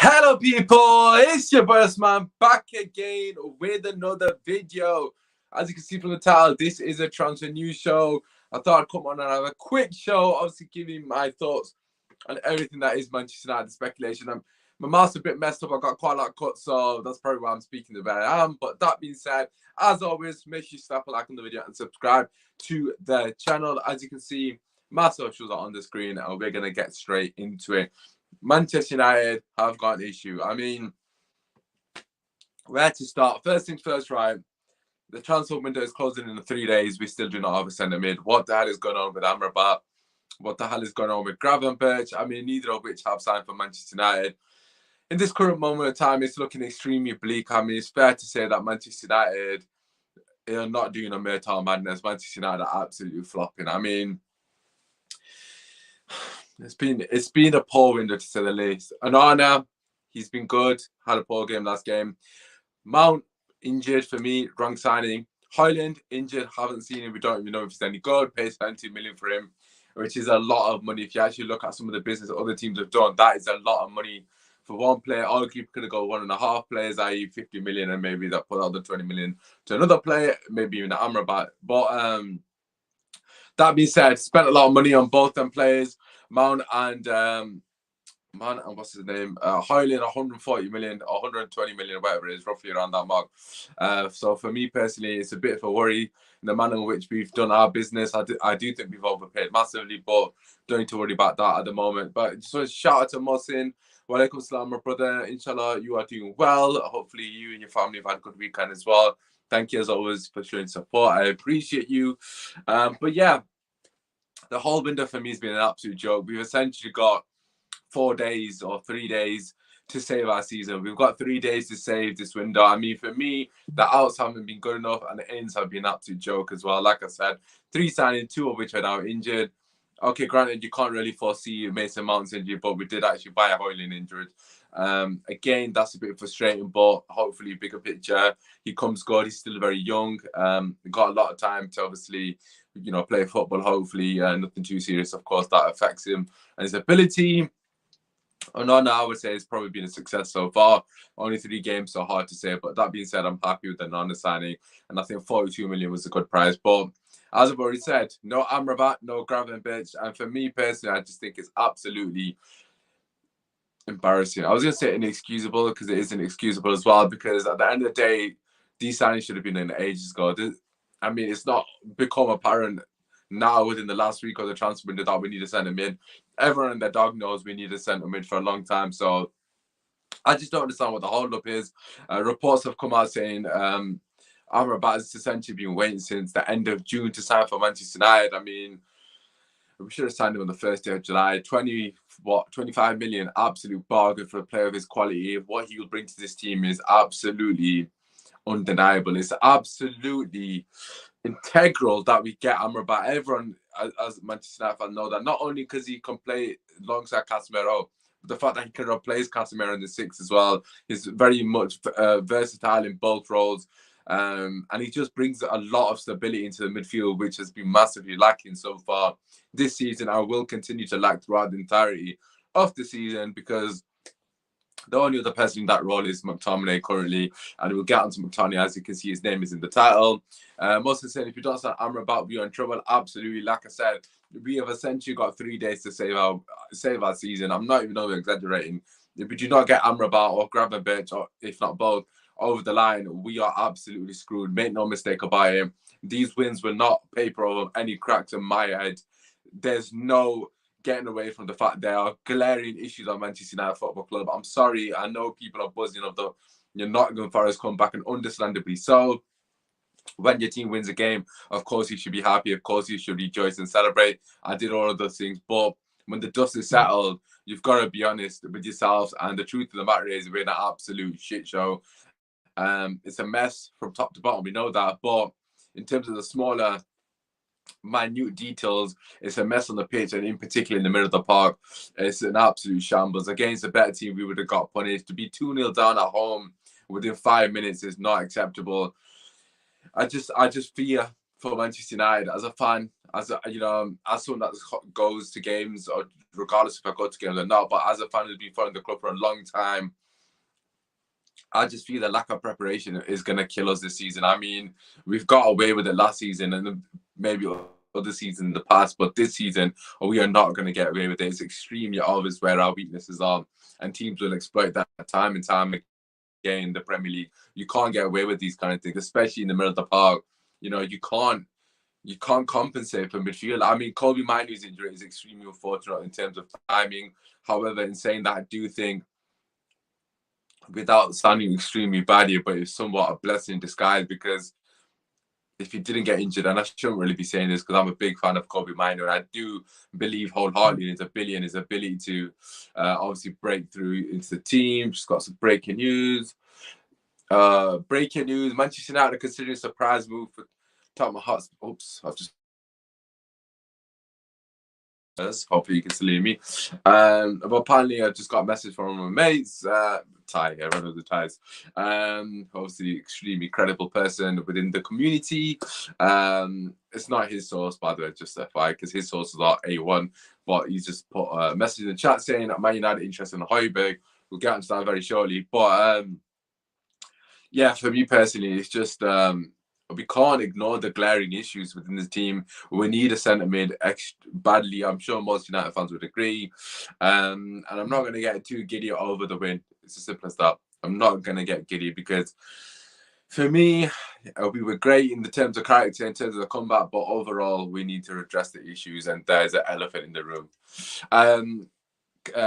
Hello people, it's your boss man back again with another video. As you can see from the title, this is a transfer news show. I thought I'd come on and have a quick show, obviously giving my thoughts on everything that is Manchester United speculation. My mouth's a bit messed up, I got quite a lot of cuts, so that's probably why I'm speaking the way I am. But that being said, as always, make sure you slap a like on the video and subscribe to the channel. As you can see, my socials are on the screen and we're going to get straight into it. Manchester United have got an issue. I mean, where to start? First things first, right? The transfer window is closing in 3 days. We still do not have a centre mid. What the hell is going on with Amrabat? What the hell is going on with Gravenberch? I mean, neither of which have signed for Manchester United. In this current moment of time, it's looking extremely bleak. I mean, it's fair to say that Manchester United are not doing a Murtaugh madness. Manchester United are absolutely flopping. I mean, it's been a poor window to say the least. Onana, he's been good. Had a poor game last game. Mount injured for me, wrong signing. Højlund injured, haven't seen him. We don't even know if he's any good. Paid 20 million for him, which is a lot of money. If you actually look at some of the business other teams have done, that is a lot of money for one player. Arguably could have go 1.5 players, i.e. 50 million, and maybe that put out the 20 million to another player, maybe even Amrabat. But that being said, spent a lot of money on both them players. Mount and what's his name? Højlund, 140 million, 120 million, whatever it is, roughly around that mark. So for me personally, it's a bit of a worry in the manner in which we've done our business. I do think we've overpaid massively, but don't need to worry about that at the moment. But so shout out to Mohsin. Walaikum salam, my brother. Inshallah, you are doing well. Hopefully you and your family have had a good weekend as well. Thank you as always for showing support. I appreciate you. But yeah, the whole window for me has been an absolute joke. We've essentially got 4 days or 3 days to save our season. We've got 3 days to save this window. I mean, for me, the outs haven't been good enough and the ins have been an absolute joke as well. Like I said, 3 signings, 2 of which are now injured. Okay, granted, you can't really foresee Mason Mount's injury, but we did actually buy a Højlund injured. Again, that's a bit frustrating, but hopefully bigger picture, he comes good. He's still very young. Got a lot of time to obviously, play football, hopefully. Nothing too serious, of course, that affects him and his ability. Onana, I would say, it's probably been a success so far. Only 3 games, so hard to say. But that being said, I'm happy with the Onana signing. And I think 42 million was a good price. But as I've already said, no Amrabat, no Gravenberch. And for me personally, I just think it's absolutely embarrassing. I was going to say inexcusable because it is inexcusable as well. Because at the end of the day, these signings should have been in ages ago. I mean, it's not become apparent now within the last week of the transfer window that we need a centre mid. Everyone and their dog knows we need a centre mid for a long time. So I just don't understand what the hold-up is. Reports have come out saying Amrabat has essentially been waiting since the end of June to sign for Manchester United. I mean, we should have signed him on the first day of July. 25 million, absolute bargain for a player of his quality. What he will bring to this team is absolutely undeniable. It's absolutely integral that we get Amrabat. Everyone, as Manchester United fans, know that not only because he can play alongside Casemiro, but the fact that he can replace Casemiro in the 6 as well. He's very much versatile in both roles. And he just brings a lot of stability into the midfield, which has been massively lacking so far this season. I will continue to lack throughout the entirety of the season because the only other person in that role is Mctominay currently, and we'll get onto Mctominay. As you can see, his name is in the title. Mohsin saying, if you don't sign Amrabat, we're in trouble. Absolutely. Like I said, we have essentially got 3 days to save our season. I'm not even over-exaggerating. If we do not get Amrabat or Gravenberch, or if not both, over the line, we are absolutely screwed. Make no mistake about it. These wins will not paper over any cracks in my head. There's no getting away from the fact there are glaring issues on Manchester United Football Club. I'm sorry, I know people are buzzing of the Nottingham Forest comeback, and understandably so. When your team wins a game, of course you should be happy. Of course you should rejoice and celebrate. I did all of those things, but when the dust is settled, you've got to be honest with yourselves. And the truth of the matter is, we're in an absolute shit show. It's a mess from top to bottom. We know that, but in terms of the smaller, minute details, it's a mess on the pitch, and in particular in the middle of the park, it's an absolute shambles. Against a better team, we would have got punished. To be 2-0 down at home within 5 minutes is not acceptable. I just fear for Manchester United as a fan, as a, as someone that goes to games, or regardless if I go to games or not, but as a fan who's been following the club for a long time, I just feel the lack of preparation is going to kill us this season. I mean, we've got away with it last season and maybe other seasons in the past, but this season, we are not going to get away with it. It's extremely obvious where our weaknesses are, and teams will exploit that time and time again in the Premier League. You can't get away with these kind of things, especially in the middle of the park. You can't compensate for midfield. I mean, Kobe Mainoo's injury is extremely unfortunate in terms of timing. However, in saying that, I do think, without sounding extremely bad here, but it's somewhat a blessing in disguise, because if he didn't get injured, and I shouldn't really be saying this because I'm a big fan of Kobe Mainoo, and I do believe wholeheartedly in his ability to obviously break through into the team. Just got some breaking news. Manchester United are considering a surprise move for Tottenham Hotspur. Oops, I've just... Hopefully you can still hear me. But apparently I just got a message from my mates, Ty, one of the Ties. Obviously extremely credible person within the community. It's not his source, by the way, just FYI, because his sources are A1. But he's just put a message in the chat saying that Man United interested in Højbjerg. We'll get into that very shortly. But yeah, for me personally, it's just we can't ignore the glaring issues within the team. We need a centre mid badly. I'm sure most United fans would agree. And I'm not going to get too giddy over the win. It's as simple as that. I'm not going to get giddy because, for me, we were great in the terms of character, in terms of the comeback, but overall, we need to address the issues, and there's an elephant in the room.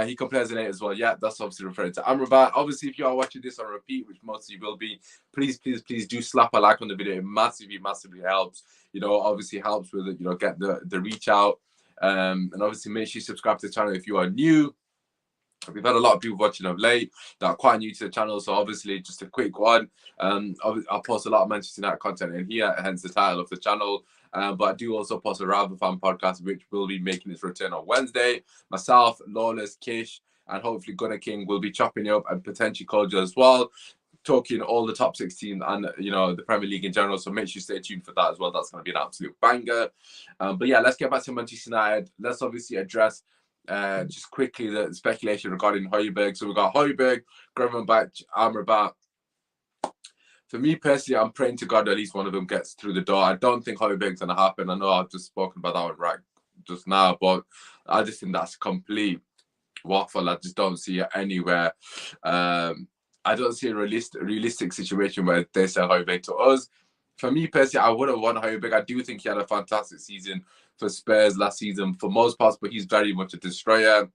He compares an 8 as well. Yeah, that's obviously referring to Amrabat. Obviously, if you are watching this on repeat, which most of you will be, please do slap a like on the video. It massively helps. Obviously helps with get the reach out. And obviously make sure you subscribe to the channel if you are new. We've had a lot of people watching of late that are quite new to the channel, so obviously just a quick one. I'll post a lot of Manchester United content in here, hence the title of the channel. But I do also post a Rival Fan podcast, which will be making its return on Wednesday. Myself, Lawless, Kish, and hopefully Gunnar King will be chopping it up, and potentially Kojo as well, talking all the top 6 teams and the Premier League in general. So make sure you stay tuned for that as well. That's going to be an absolute banger. But yeah, let's get back to Manchester United. Let's obviously address just quickly the speculation regarding Højbjerg. So we've got Højbjerg, Gravenberch, Amrabat. For me personally, I'm praying to God that at least one of them gets through the door. I don't think Højbjerg's going to happen. I know I've just spoken about that one right just now, but I just think that's complete waffle. I just don't see it anywhere. I don't see a realistic situation where they sell Højbjerg to us. For me personally, I would have won Højbjerg. I do think he had a fantastic season for Spurs last season for most parts, but he's very much a destroyer.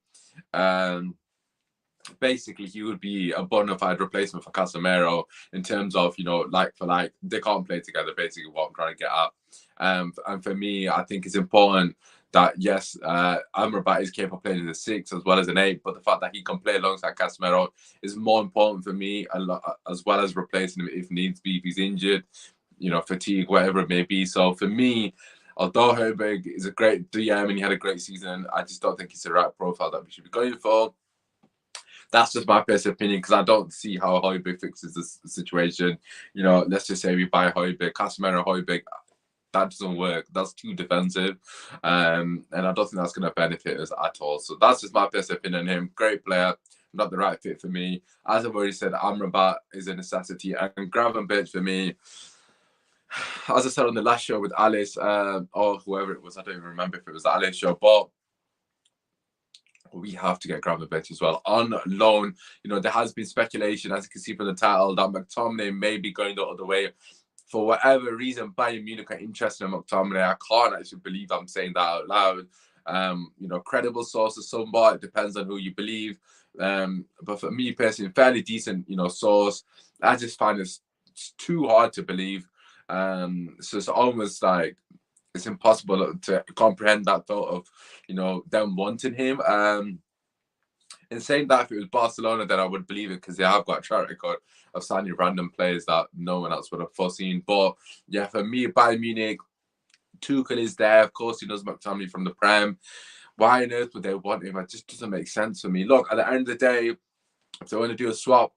Basically, he would be a bona fide replacement for Casemiro in terms of, like for like. They can't play together, basically, what I'm trying to get at. And for me, I think it's important that, yes, Amrabat is capable of playing as a 6 as well as an 8, but the fact that he can play alongside Casemiro is more important for me, as well as replacing him if needs be, if he's injured, fatigue, whatever it may be. So for me, although Højbjerg is a great DM and he had a great season, I just don't think it's the right profile that we should be going for. That's just my personal opinion, because I don't see how Højbjerg fixes this situation. Let's just say we buy Højbjerg, Casemiro, Højbjerg. That doesn't work. That's too defensive. And I don't think that's going to benefit us at all. So that's just my personal opinion on him. Great player, not the right fit for me. As I've already said, Amrabat is a necessity. And Gravenberch for me, as I said on the last show with Alice, or whoever it was, I don't even remember if it was the Alice show, but we have to get Gravenberch as well on loan. There has been speculation, as you can see from the title, that Mctominay may be going the other way. For whatever reason, Bayern Munich are interested in Mctominay. I can't actually believe I'm saying that out loud. Credible sources, somewhat. It depends on who you believe. But for me personally, fairly decent, source. I just find it's too hard to believe. So it's almost like it's impossible to comprehend that thought of, them wanting him. In saying that, if it was Barcelona, then I would believe it, because they have got a track record of signing random players that no one else would have foreseen. But yeah, for me, Bayern Munich, Tuchel is there. Of course, he knows Mctominay from the Prem. Why on earth would they want him? It just doesn't make sense for me. Look, at the end of the day, if they want to do a swap,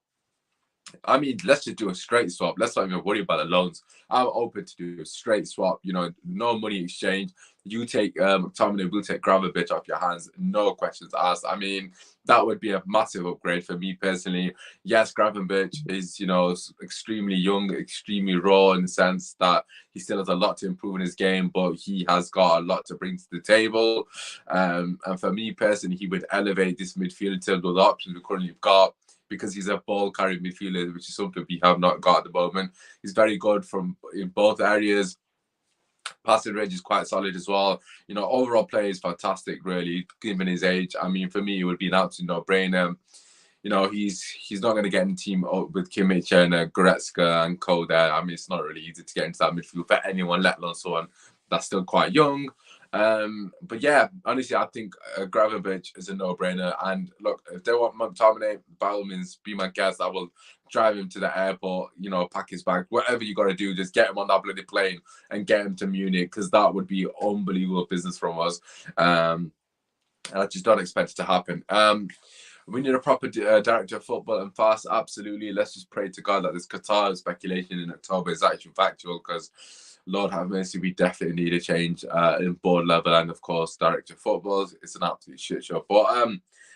I mean, let's just do a straight swap. Let's not even worry about the loans. I'm open to do a straight swap. You know, no money exchange. You take Mctominay, we'll take Gravenberch off your hands. No questions asked. I mean, that would be a massive upgrade for me personally. Yes, Gravenberch is, you know, extremely young, extremely raw in the sense that he still has a lot to improve in his game, but he has got a lot to bring to the table. And for me personally, he would elevate this midfield in terms of the options we currently got, because he's a ball carrying midfielder, which is something we have not got at the moment. He's very good from in both areas. Passing range is quite solid as well. You know, overall play is fantastic, really, given his age. I mean, for me, it would be an absolute no-brainer. You know, he's not going to get in the team with Kimmich and Goretzka and Co there. I mean, it's not really easy to get into that midfield for anyone, let alone someone that's still quite young. But yeah, honestly, I think Gravenberch is a no-brainer. And look, if they want Mctominay, by all means, be my guest. I will drive him to the airport, you know, pack his bag, whatever you got to do, just get him on that bloody plane and get him to Munich, because that would be unbelievable business from us. And I just don't expect it to happen. We need a proper director of football and fast. Absolutely. Let's just pray to God that this Qatar speculation in October is actually factual, because Lord have mercy, we definitely need a change in board level and, of course, director of football. It's an absolute shit show. But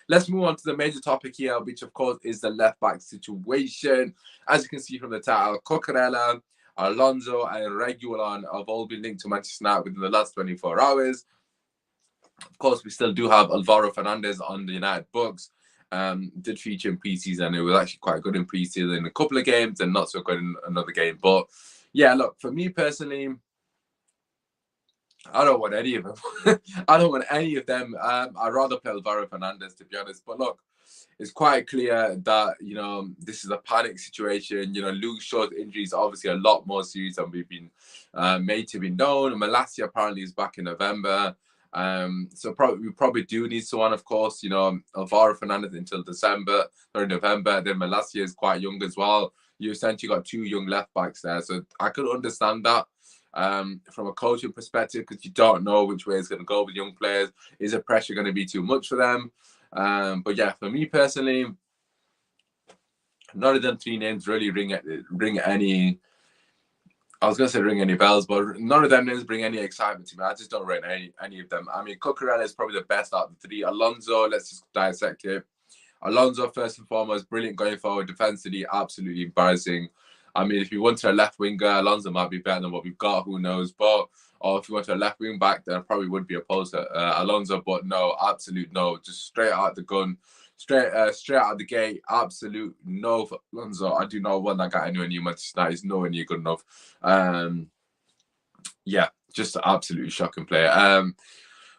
let's move on to the major topic here, which, of course, is the left-back situation. As you can see from the title, Cucurella, Alonso and Reguilon have all been linked to Manchester United within the last 24 hours. Of course, we still do have Alvaro Fernandez on the United books. Did feature in preseason. It was actually quite good in preseason in a couple of games and not so good in another game. But yeah, look, for me personally, I don't want any of them. I don't want any of them. I'd rather play Alvaro Fernandez, to be honest. But look, it's quite clear that, you know, this is a panic situation. You know, Luke Shaw's injury is obviously a lot more serious than we've been made to be known. Malacia apparently is back in November. So we probably do need someone, of course, you know, Alvaro Fernandez until December or November. Then Malacia is quite young as well. You essentially got two young left backs there. So I could understand that from a coaching perspective, because you don't know which way it's going to go with young players. Is the pressure going to be too much for them? But yeah, for me personally, none of them three names really ring any. I was going to say ring any bells, but none of them names bring any excitement to me. I just don't rate any of them. I mean, Cucurella is probably the best out of the three. Alonso, let's just dissect it. Alonso, first and foremost, brilliant going forward. Defensively, absolutely embarrassing. I mean, if you want a left winger, Alonso might be better than what we've got. Who knows? But or if you want a left wing back, then I probably would be opposed to Alonso. But no, absolute no. Just straight out the gun. Straight out of the gate, absolute no for Alonso. I do not want that guy anywhere near Manchester United. He's nowhere near good enough. Yeah, just an absolutely shocking player.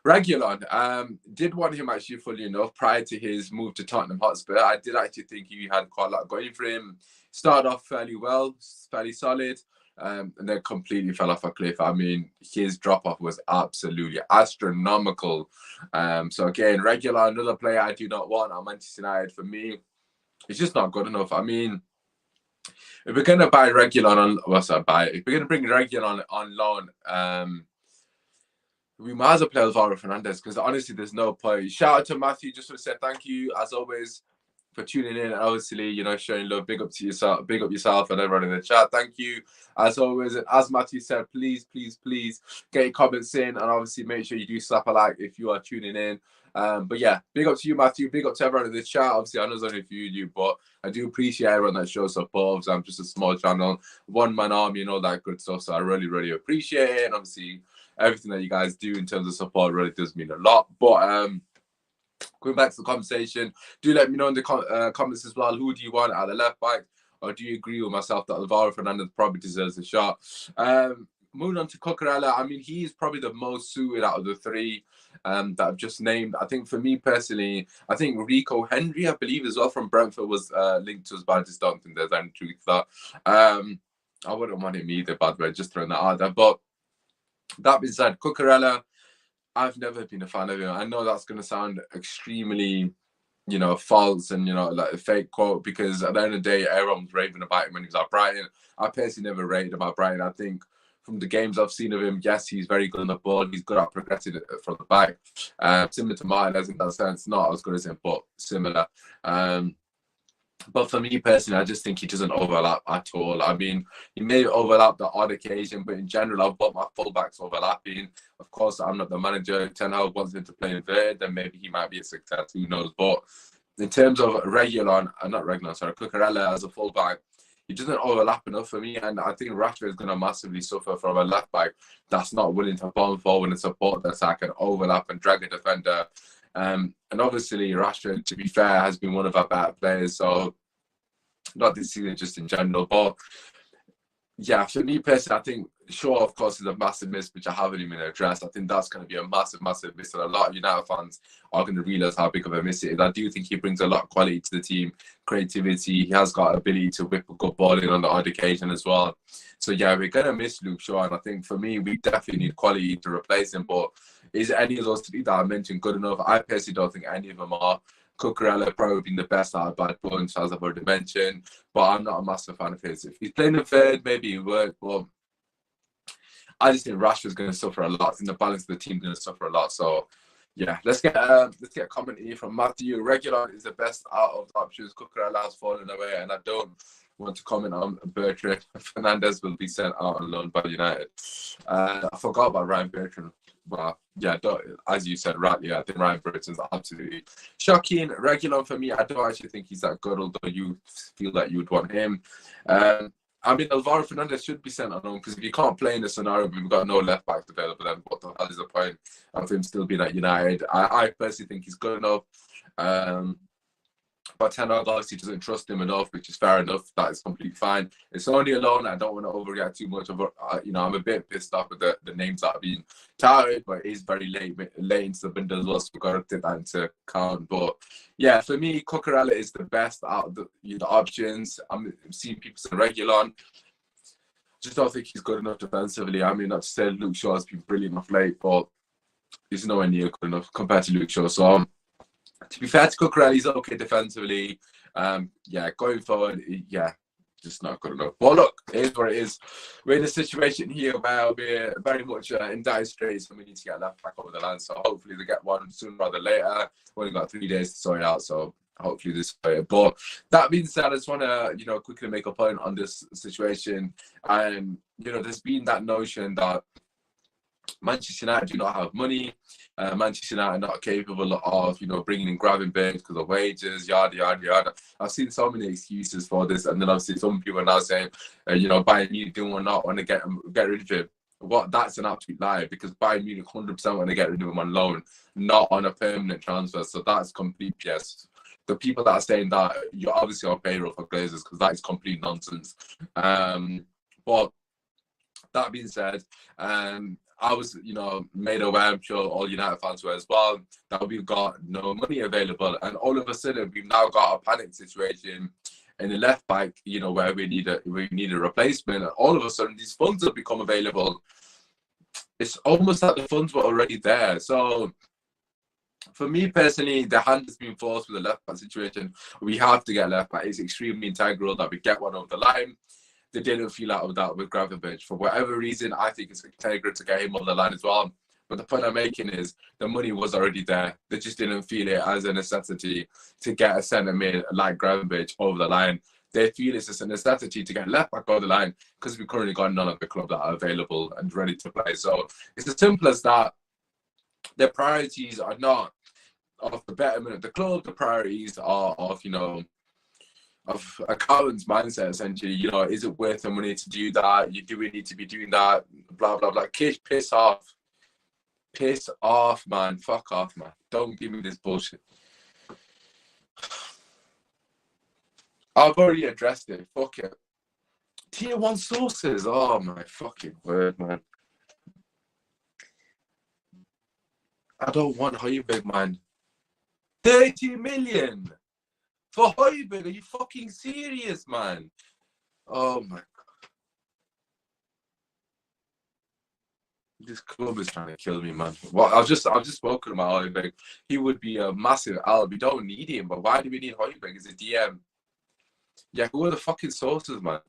Reguilon, did want him actually, fully enough, prior to his move to Tottenham Hotspur. I did actually think he had quite a lot going for him. Started off fairly well, fairly solid, and then completely fell off a cliff. I mean, his drop-off was absolutely astronomical. So again, Reguilon, another player I do not want at Manchester United. For me, it's just not good enough. I mean, if we're going to buy Reguilon on, if we're going to bring Reguilon on loan, we might as well play Alvaro Fernandez, because honestly, there's no point. Shout out to Matthew. Just want to say thank you, as always, for tuning in. And obviously, you know, showing love. Big up to yourself. Big up yourself and everyone in the chat. Thank you, as always. And as Matthew said, please get your comments in, and obviously make sure you do slap a like if you are tuning in. But yeah, big up to you, Matthew. Big up to everyone in the chat. Obviously, I know there's only a few of you, but I do appreciate everyone that shows support. I'm just a small channel, one-man army, and all that good stuff. So I really appreciate it. And obviously, everything that you guys do in terms of support really does mean a lot. But going back to the conversation, do let me know in the comments as well. Who do you want at the left back? Or do you agree with myself that Alvaro Fernandez probably deserves a shot? Moving on to Cucurella, I mean, he's probably the most suited out of the three that I've just named. I think for me personally, I think Rico Henry, I believe as well, from Brentford was linked to us, but I just don't think there's any truth to that. I wouldn't want him either, by the way, just throwing that out there. But that being said, Cucurella, I've never been a fan of him. I know that's going to sound extremely, you know, false and, you know, like a fake quote, because at the end of the day, everyone was raving about him when he was at Brighton. I personally never rated about Brighton. I think from the games I've seen of him, yes, he's very good on the ball. He's good at progressing from the back. Similar to Martinez in that sense, not as good as him, but similar. But for me personally, I just think he doesn't overlap at all. I mean, he may overlap the odd occasion, but in general, I've got my fullbacks overlapping. Of course, I'm not the manager. Ten Hag wants him to play in third, then maybe he might be a success. Who knows? But in terms of Reguilon, not Reguilon, sorry, Cucurella as a fullback, he doesn't overlap enough for me. And I think Rashford is going to massively suffer from a left back that's not willing to bomb forward and support the attack and overlap and drag a defender. And obviously, Rashford, to be fair, has been one of our better players. So, not this season, just in general. But yeah, for me personally, I think Shaw, of course, is a massive miss, which I haven't even addressed. I think that's going to be a massive, massive miss. And a lot of United fans are going to realise how big of a miss it is. I do think he brings a lot of quality to the team, creativity. He has got ability to whip a good ball in on the odd occasion as well. So yeah, we're going to miss Luke Shaw. And I think for me, we definitely need quality to replace him. But is any of those three that I mentioned good enough? I personally don't think any of them are. Cucurella probably been the best out of bad bunch, as I've already mentioned, but I'm not a massive fan of his. If he's playing in third, maybe he would, but I just think Rashford's going to suffer a lot. I think the balance of the team is going to suffer a lot. So, yeah, let's get a comment here from Matthew. Reguilon is the best out of the options. Cucurella has fallen away, and I don't want to comment on Bertrand. Fernandez will be sent out on loan by United. I forgot about Ryan Bertrand. Well, yeah, as you said rightly, I think Ryan Bertrand's absolutely shocking. Reguilon, for me, I don't actually think he's that good, although you feel that you would want him. I mean, Alvaro Fernandez should be sent on loan because if you can't play in the scenario, we've got no left backs available, then what the hell is the point of him still being at United? I personally think he's good enough. But Ten Hag obviously doesn't trust him enough, which is fair enough. That is completely fine. It's only a loan. I don't want to overreact too much. I'm a bit pissed off with the names that have been touted, but it is very late into the window as well, so we've got to take that into account. But yeah, for me, Cucurella is the best out of the options. I'm seeing people say Reguilon. Just don't think he's good enough defensively. I mean, not to say Luke Shaw has been brilliant of late, but he's nowhere near good enough compared to Luke Shaw. So, to be fair to Cucurella, he's okay defensively. Yeah, going forward, yeah, just not good enough. But look, it is what it is. We're in a situation here where we're very much in dire straits and we need to get left back over the line. So hopefully they get one sooner rather than later. We've only got 3 days to sort it out, so hopefully this way. But that being said, I just want to, quickly make a point on this situation. And, there's been that notion that Manchester United do not have money. Manchester United are not capable of, bringing in Gravenberch because of wages, yada, yada, yada. I've seen so many excuses for this. And then obviously some people are now saying, Bayern Munich do not want to get rid of him. Well, that's an absolute lie because Bayern Munich 100% want to get rid of him on loan, not on a permanent transfer. So that's complete BS. The people that are saying that, you're obviously on payroll for Glazers because that is complete nonsense. But that being said, I was, made aware, I'm sure all United fans were as well, that we've got no money available. And all of a sudden, we've now got a panic situation in the left back, where we need a replacement. And all of a sudden, these funds have become available. It's almost like the funds were already there. So, for me personally, the hand has been forced with the left back situation. We have to get left back. It's extremely integral that we get one over the line. They didn't feel out of that with Gravenberch. For whatever reason, I think it's integral to get him on the line as well. But the point I'm making is the money was already there. They just didn't feel it as a necessity to get a centre mid like Gravenberch over the line. They feel it's just a necessity to get left back over the line because we've currently got none of the club that are available and ready to play. So it's as simple as that. Their priorities are not of the betterment of the club. The priorities are of, of a Collins mindset, essentially. Is it worth the money to do that? Do we need to be doing that? Blah, blah, blah. Piss off. Piss off, man. Fuck off, man. Don't give me this bullshit. I've already addressed it. Fuck it. Tier 1 sources. Oh, my fucking word, man. I don't want Højbjerg, man. 30 million for Højbjerg. Are you fucking serious, man? Oh my god. This club is trying to kill me, man. Well, I've just spoken about Højbjerg. He would be a massive Al. We don't need him, but why do we need Højbjerg as a DM? Yeah, who are the fucking sources, man?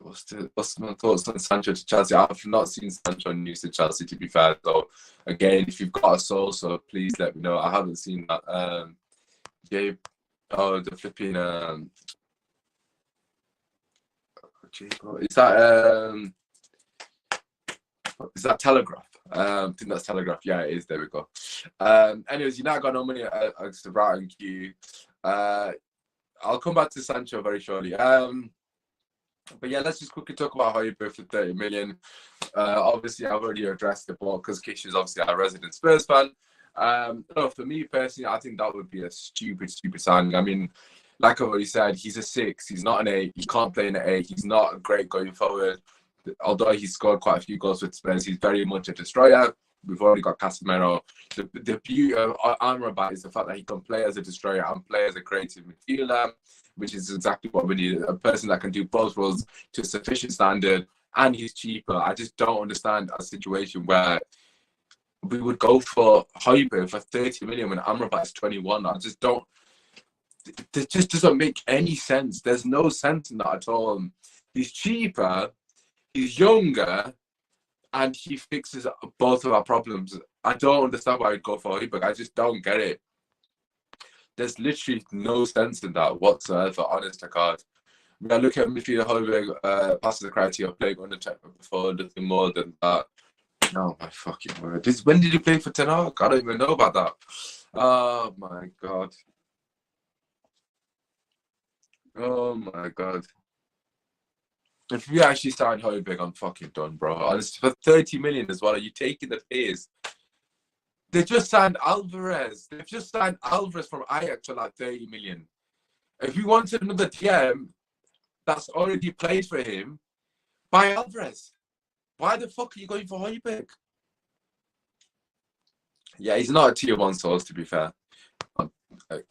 What's my thoughts on Sancho to Chelsea? I've not seen Sancho news to Chelsea, to be fair. So again, if you've got a source, so please let me know. I haven't seen that. Oh, the flipping is that is that Telegraph? I think that's Telegraph. Yeah, it is. There we go. Anyways, United got no money against the Brighton queue. I'll come back to Sancho very shortly. But yeah, let's just quickly talk about Højbjerg for 30 million. Obviously, I've already addressed it, because Kish is obviously our resident Spurs fan. No, for me personally, I think that would be a stupid signing. I mean, like I already said, he's a 6. He's not an 8. He can't play in an 8. He's not great going forward. Although he's scored quite a few goals with Spurs, he's very much a destroyer. We've already got Casemiro. The beauty of Amrabat is the fact that he can play as a destroyer and play as a creative midfielder, which is exactly what we need. A person that can do both roles to a sufficient standard, and he's cheaper. I just don't understand a situation where we would go for Højbjerg for 30 million when Amrabat is 21. I just don't. It just doesn't make any sense. There's no sense in that at all. He's cheaper, he's younger, and he fixes both of our problems. I don't understand why we'd go for Højbjerg. I just don't get it. There's literally no sense in that whatsoever, honest to God. When I look at midfielder Højbjerg, passes the criteria of playing under Tottenham before, nothing more than that. No, my fucking word. When did you play for Ten Hag? I don't even know about that. Oh my God. Oh my God. If we actually sign Højbjerg, I'm fucking done, bro. And it's for 30 million as well. Are you taking the piss? They just signed Alvarez. They've just signed Alvarez from Ajax for like 30 million. If you wanted another TM that's already played for him, buy Alvarez. Why the fuck are you going for Højbjerg? Yeah, he's not a tier 1 source, to be fair.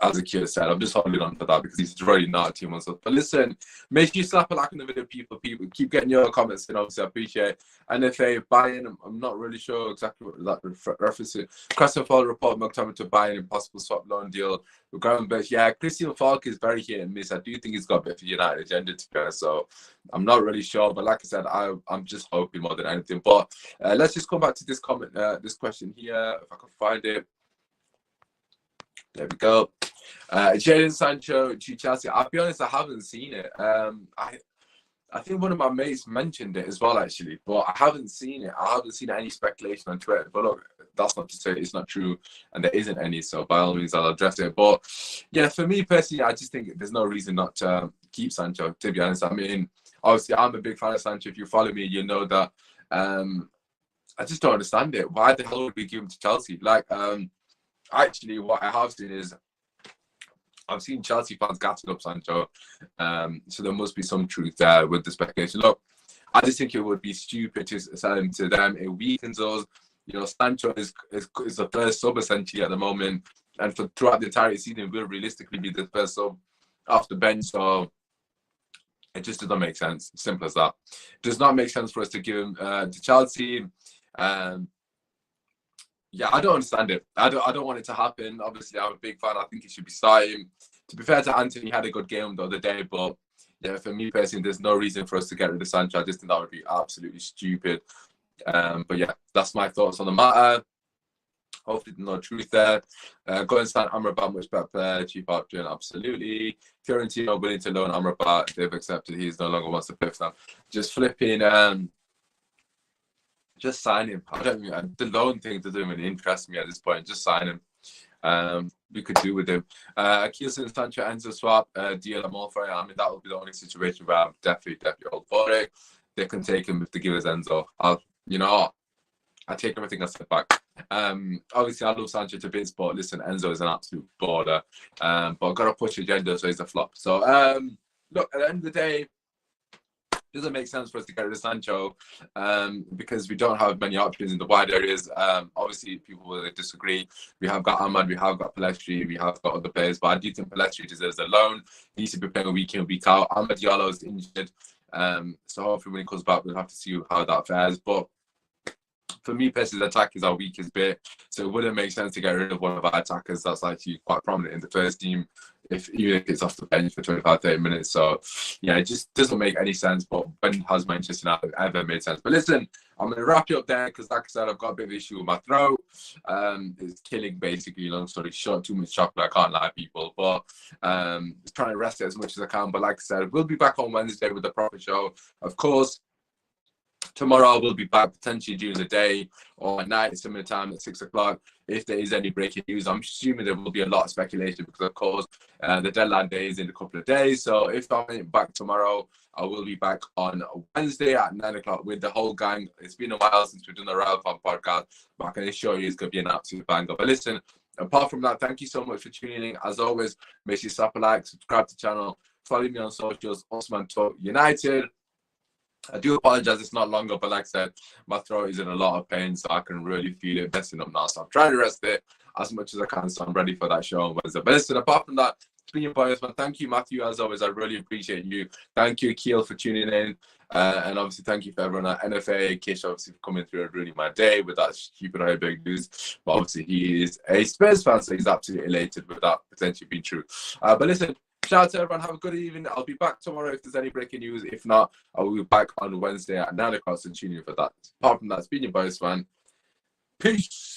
As Akira said, I'm just holding on for that because he's really not a team on stuff. But listen, make sure you slap a like on the video, people. Keep getting your comments in, obviously, I appreciate it. And if a Bayern, I'm not really sure exactly what that reference is. Christian Falk report Mctominay to Bayern, impossible swap loan deal with Gravenberch. Yeah, Christian Falk is very hit and miss. I do think he's got a bit of a United agenda, to be honest. So I'm not really sure. But like I said, I'm just hoping more than anything. But let's just come back to this comment, this question here, if I can find it. There we go. Jadon Sancho to Chelsea. I'll be honest, I haven't seen it. I think one of my mates mentioned it as well, actually, but I haven't seen it. I haven't seen any speculation on Twitter. But look, that's not to say it's not true, and there isn't any. So by all means, I'll address it. But yeah, for me personally, I just think there's no reason not to keep Sancho. To be honest, I mean, obviously, I'm a big fan of Sancho. If you follow me, you know that. I just don't understand it. Why the hell would we give him to Chelsea? Like, actually, what I have seen is I've seen Chelsea fans gassing up Sancho, so there must be some truth there with the speculation. Look, I just think it would be stupid to sell him to them. It weakens us. You know, Sancho is the first sub essentially at the moment, and throughout the entire season, will realistically be the first sub off the bench. So it just doesn't make sense. Simple as that. It does not make sense for us to give him to Chelsea. Yeah, I don't understand it. I don't want it to happen. Obviously, I'm a big fan. I think he should be starting. To be fair to Anthony, he had a good game the other day, but yeah, for me personally, there's no reason for us to get rid of Sancho. I just think that would be absolutely stupid. But yeah, that's my thoughts on the matter. Hopefully, there's no truth there. Go and sign Amrabat, much better player, cheap option, absolutely. Fiorentina willing to loan Amrabat. They've accepted he's no longer wants to play for them. Just flipping. Just sign him. I don't mean the loan thing doesn't really interest me at this point. Just sign him. We could do with him. Kielson Sancho Enzo swap deal. I'm all for it. I mean, that would be the only situation where I'm definitely all for it. They can take him if they give us Enzo. I take everything I said back. Obviously, I love Sancho to bits, but listen, Enzo is an absolute baller. But I've got to push agenda, so he's a flop. So look, at the end of the day, it doesn't make sense for us to get rid of Sancho because we don't have many options in the wide areas. Obviously, people will disagree. We have got Ahmad, we have got Pellistri, we have got other players, but I do think Pellistri deserves a loan. He needs to be playing a week in, week out. Ahmad Diallo is injured, so hopefully when he comes back, we'll have to see how that fares. But for me, personally, the attack is our weakest bit, so it wouldn't make sense to get rid of one of our attackers that's actually quite prominent in the first team. even if it's off the bench for 25, 30 minutes. So, yeah, it just doesn't make any sense. But when has Manchester United ever made sense? But listen, I'm going to wrap you up there because, like I said, I've got a bit of an issue with my throat. It's killing, basically, long story short. Too much chocolate, I can't lie, people. But just trying to rest it as much as I can. But like I said, we'll be back on Wednesday with the proper show. Of course, tomorrow we'll be back potentially during the day or at night, similar time at 6 o'clock. If there is any breaking news, I'm assuming there will be a lot of speculation because, of course, the deadline day is in a couple of days. So if I'm back tomorrow, I will be back on Wednesday at 9 o'clock with the whole gang. It's been a while since we've done the Royal Fan podcast, but I can assure you it's going to be an absolute banger. But listen, apart from that, thank you so much for tuning in. As always, make sure you slap a like, subscribe to the channel, follow me on socials, Osman Talk United. I do apologize, it's not longer, but like I said, my throat is in a lot of pain, so I can really feel it messing up now. So I'm trying to rest it as much as I can, so I'm ready for that show on Wednesday. But listen, apart from that, it's been your boy, man. Thank you, Matthew, as always. I really appreciate you. Thank you, Keel, for tuning in. And obviously, thank you for everyone at NFA, Kish, obviously, for coming through and ruining my day with that stupid big news. But obviously, he is a Spurs fan, so he's absolutely elated with that potentially being true. But listen, shout out to everyone. Have a good evening. I'll be back tomorrow if there's any breaking news. If not, I will be back on Wednesday at 9 o'clock. So tune in for that. Apart from that, it's been your boys, man. Peace.